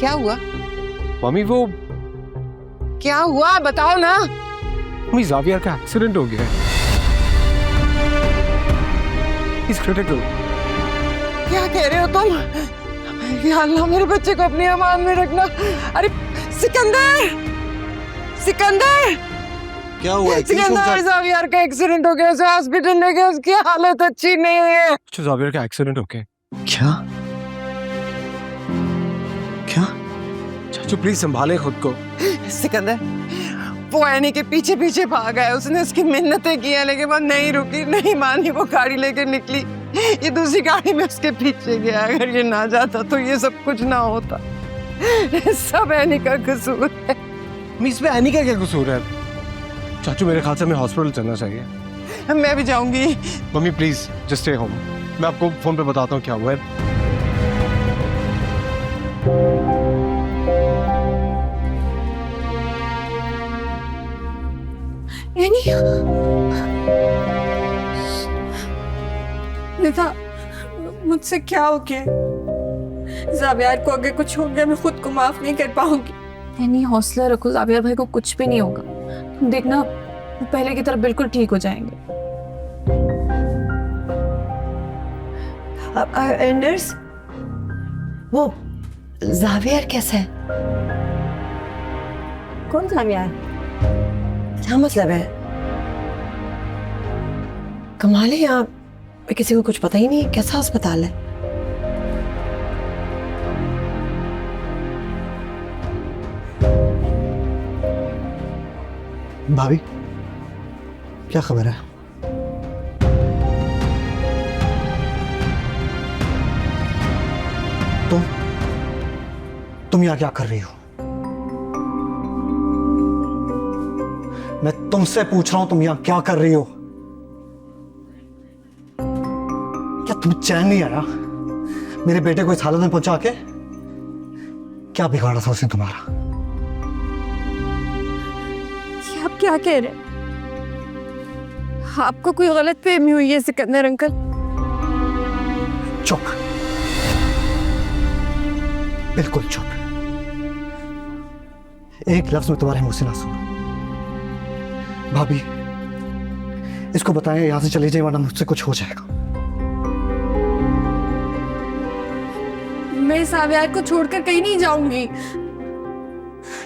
क्या हुआ? मम्मी वो क्या हुआ बताओ ना। मम्मी ज़ावियर का एक्सीडेंट हो गया है। He's critical. क्या कह रहे हो तुम? या अल्लाह मेरे बच्चे को अपनी अमान में रखना। अरे सिकंदर, सिकंदर क्या हुआ? सिकंदर, ज़ावियर का एक्सीडेंट हो गया, उसे हॉस्पिटल ले गए, उसकी हालत अच्छी नहीं है। अच्छा ज़ावियर का एक्सीडेंट हो गया। क्या क्या? चाचू प्लीज संभाले खुद को। सिकंदर वो एनी के पीछे पीछे भागा है, उसने उसकी मिन्नतें की है लेकिन वो नहीं रुकी, नहीं मानी, वो गाड़ी लेकर निकली, ये दूसरी गाड़ी में उसके पीछे गया। अगर ये ना जाता तो ये सब कुछ ना होता। सब एनी का कसूर है। मम्मी इसमें एनी का क्या कसूर है? चाचू मेरे ख्याल से हमें हॉस्पिटल चलना चाहिए। मैं भी जाऊंगी। Mummy please just stay home, मैं आपको फोन पे बताता हूँ क्या हुआ है। निदा, मुझसे क्या हो गया? ज़ावियर को अगर कुछ हो गया मैं खुद को माफ नहीं कर पाऊंगी। नहीं, हौसला रखो, ज़ावियर भाई को कुछ भी नहीं होगा। तुम देखना वो पहले की तरह बिल्कुल ठीक हो जाएंगे। नर्स, वो ज़ावियर कैसा है? कौन ज़ावियर? क्या मतलब है? कमाल है, यहाँ पे किसी को कुछ पता ही नहीं है। कैसा अस्पताल है? भाभी क्या खबर है? तुम यहाँ क्या कर रही हो? मैं तुमसे पूछ रहा हूं तुम यहाँ क्या कर रही हो? क्या तुम्हें चैन नहीं आया मेरे बेटे को इस हालत में पहुंचा के? क्या बिगाड़ा था उसने तुम्हारा? ये आप क्या कह रहे हैं? आपको कोई गलत फहमी हुई है सिकंदर अंकल? चुप, बिल्कुल चुप। एक लफ्ज में तुम्हारे मुंह से ना सुनो। भाभी इसको बताएं यहां से चली जाए वरना मुझसे कुछ हो जाएगा। मैं ज़ावियर को छोड़कर कहीं नहीं जाऊंगी।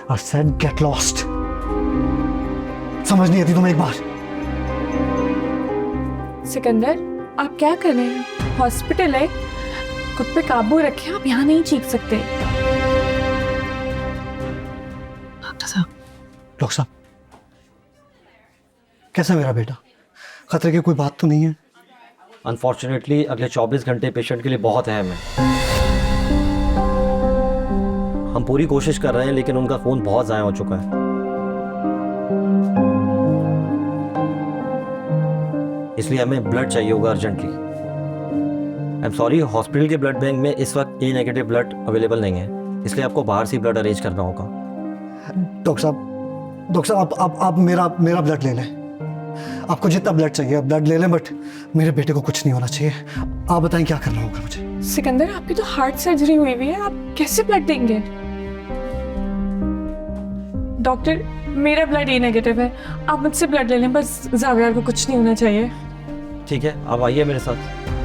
I said get lost। समझ नहीं आती तुम्हें एक बार? सिकंदर आप क्या कर रहे हैं? हॉस्पिटल है, खुद पे काबू रखें, आप यहाँ नहीं चीख सकते। डॉक्टर साहब कैसा मेरा बेटा? खतरे की कोई बात तो नहीं है? अनफॉर्चुनेटली अगले 24 घंटे पेशेंट के लिए बहुत अहम है। हम पूरी कोशिश कर रहे हैं लेकिन उनका खून बहुत ज़ाया हो चुका है, इसलिए हमें ब्लड चाहिए होगा urgently. I am sorry, hospital के ब्लड बैंक में इस वक्त ए नेगेटिव ब्लड अवेलेबल नहीं है, इसलिए आपको बाहर से ब्लड अरेंज करना होगा। डॉक्टर साहब आप मेरा ब्लड ले लें। आपको जितना ब्लड चाहिए ब्लड ले लें, बट मेरे बेटे को कुछ नहीं होना चाहिए। आप बताएं क्या करना होगा मुझे? सिकंदर आपकी तो हार्ट सर्जरी हुई हुई है, आप कैसे ब्लड देंगे? डॉक्टर मेरा ब्लड ए नेगेटिव है, आप मुझसे ब्लड ले लें, बस ज़ावियर को कुछ नहीं होना चाहिए। ठीक है, आप आइए मेरे साथ।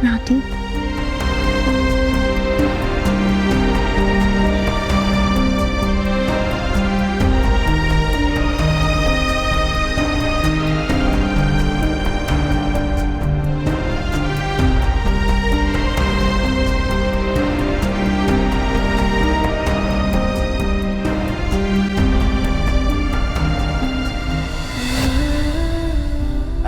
मैं आती हूँ।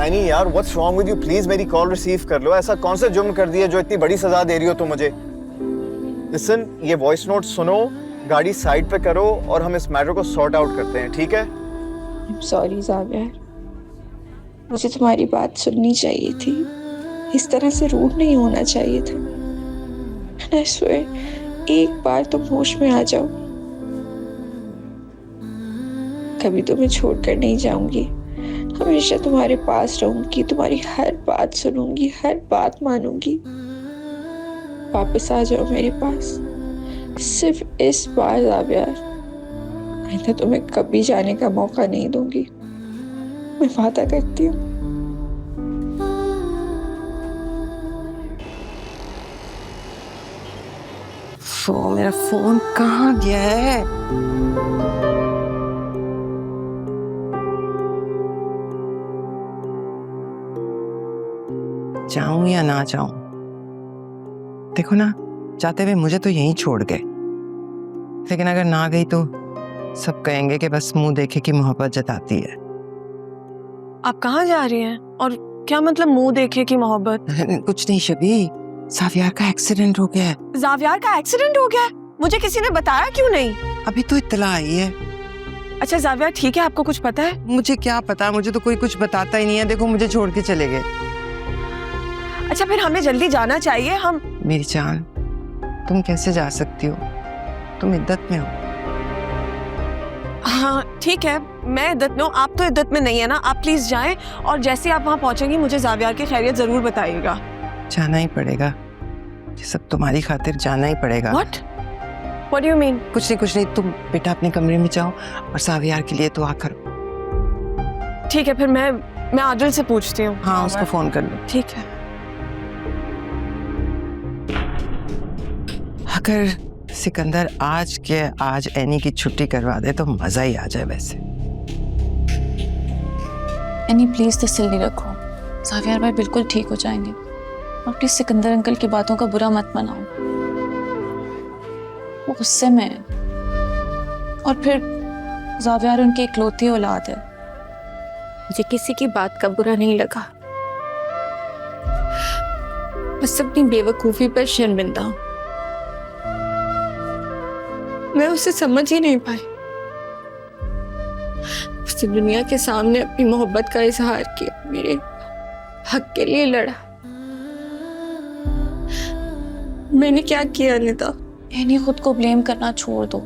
एनी यार, what's wrong with you? Please मेरी कॉल रिसीव कर लो। ऐसा कौन सा जुर्म कर दिया जो इतनी बड़ी सजा दे रही हो तुम मुझे? लिसन, ये वॉइस नोट सुनो, गाड़ी साइड पे करो और हम इस मैटर को सॉर्ट आउट करते हैं, ठीक है? सॉरी ज़ावियर, मुझे तुम्हारी बात सुननी चाहिए थी, इस तरह से रूड नहीं होना चाहिए था। I swear, एक बार तुम होश में आ जाओ, कभी तुम्हें छोड़कर नहीं जाऊंगी, हमेशा तुम्हारे पास रहूंगी, तुम्हारी हर बात सुनूंगी, हर बात मानूंगी। वापस आ जाओ मेरे पास, सिर्फ इस बार जावियर, आइंदा तुम्हें कभी जाने का मौका नहीं दूंगी, मैं वादा करती हूँ। मेरा फोन कहाँ गया है? जाऊं या ना जाऊं, देखो ना, जाते हुए मुझे तो यहीं छोड़ गए, लेकिन अगर ना गई तो सब कहेंगे कि बस मुंह देखे कि मोहब्बत जताती है। आप कहाँ जा रही हैं? और क्या मतलब मुंह देखे की मोहब्बत? कुछ नहीं शबी, सावियार का एक्सीडेंट हो गया है। जावियार का एक्सीडेंट हो गया है? मुझे किसी ने बताया क्यों नहीं? अभी तो इत्तला आई है। अच्छा जावियार ठीक है, आपको कुछ पता है? मुझे क्या पता, मुझे तो कोई कुछ बताता ही नहीं है। देखो मुझे छोड़ के चले गए। अच्छा फिर हमें जल्दी जाना चाहिए। हम मेरी जान, तुम कैसे जा सकती हो? तुम इद्दत में हो। हाँ ठीक है, मैं इद्दत में हूँ, आप तो इद्दत में नहीं है ना। आप प्लीज जाएं और जैसे आप वहाँ पहुंचेंगी मुझे जावियार की खैरियत जरूर बताइएगा। जाना ही पड़ेगा, ये सब तुम्हारी खातिर जाना ही पड़ेगा। What? What do you mean? कुछ नहीं, तुम बेटा अपने कमरे में जाओ और सावियार के लिए दुआ करो। ठीक है, फिर मैं आदिल से पूछती हूँ। हाँ उसको फोन कर लो। ठीक है। अगर सिकंदर आज के आज एनी की छुट्टी करवा दे तो मजा ही आ जाए। वैसे एनी प्लीज तसल्ली रखो, जावियार भाई बिल्कुल ठीक हो जाएंगे। और प्लीज सिकंदर अंकल की बातों का बुरा मत मनाओ, वो गुस्से में है। और फिर जावियार उनकी इकलौती औलाद है। मुझे किसी की बात का बुरा नहीं लगा, बस अपनी बेवकूफी पर शर्मिंदा हूं। मैं उसे समझ ही नहीं पाई। उसने दुनिया के सामने अपनी मोहब्बत का इजहार किया, मेरे हक के लिए लड़ा। मैंने क्या किया अनिता? एनी खुद को ब्लेम करना छोड़ दो,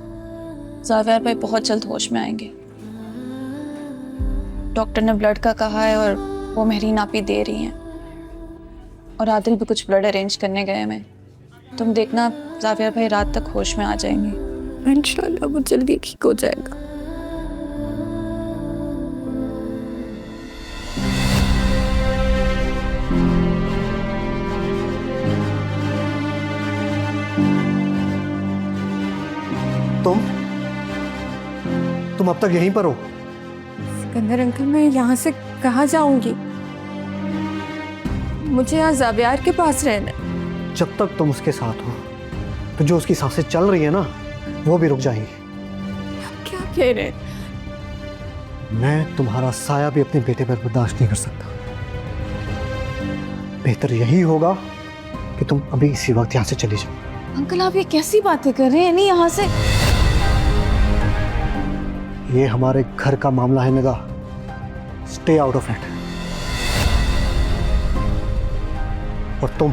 जावियार भाई बहुत जल्द होश में आएंगे। डॉक्टर ने ब्लड का कहा है और वो महरीन आपी दे रही हैं। और आदिल भी कुछ ब्लड अरेंज करने गए हैं। तुम देखना जावियार भाई रात तक होश में आ जाएंगे। इंशाल्लाह वो जल्दी ठीक हो जाएगा। तुम अब तक यहीं पर हो? सिकंदर अंकल, मैं यहाँ से कहाँ जाऊंगी? मुझे यहाँ जावियार के पास रहना है। जब तक तुम उसके साथ हो तो जो उसकी सांसें चल रही है ना वो भी रुक जाएंगी। आप क्या कह रहे हैं? मैं तुम्हारा साया भी अपने बेटे पर बर्दाश्त नहीं कर सकता। बेहतर यही होगा कि तुम अभी इसी वक्त यहाँ से चली जाओ। अंकल आप ये कैसी बातें कर रहे हैं? नहीं यहाँ से। ये हमारे घर का मामला है Nida, stay out of it. और तुम